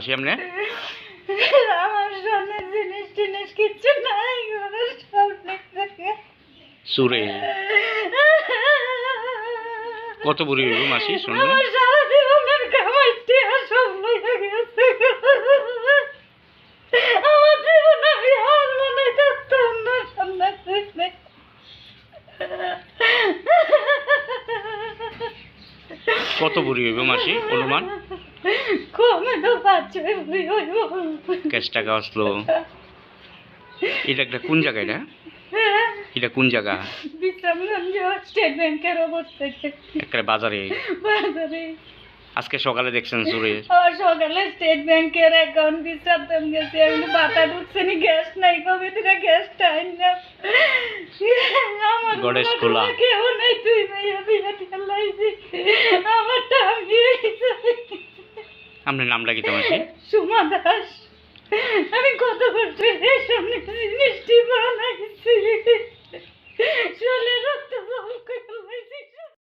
মাসি আপনি? আমার সোনার জিনিস টিনিস কিচ্ছু নাই, ঘরে সব লেগে চুরে কত বুড়ি হইব মাসি শুনলেন? আমার সারা জীবনের কামাইতে সব লেগে গেছে। আমার জীবন আমি আর মনে করতাম না সোনার জিনিস। কত বুড়ি হইব মাসি অনুমান? কমে তো 5-6 বুড়ি হইব। ক্যাশ টাকা আসলো। এটা একটা কোন জায়গা? এটা কোন জায়গা? বিশ্রামগঞ্জ স্টেট ব্যাংকের অবস্থা একটা বাজারে। বাজারে আজকে সকালে দেখছেন চুরে? সকালে স্টেট ব্যাংকের অ্যাকাউন্ট বিশ্রাম গেছে, আমি বাতা ঢুকছে নি, গ্যাস নাই, কবে থেকে গ্যাসটা আইন না। আমার গণেশ খোলা। কেউ নেই, তুই মেয়ে বিয়ে দিয়ে লাইছি আমারটা আমি। আপনার নামটা কি তো মাসি? সুমা দাস। আমি কত করতে জিনিসটি বানাইছি, 16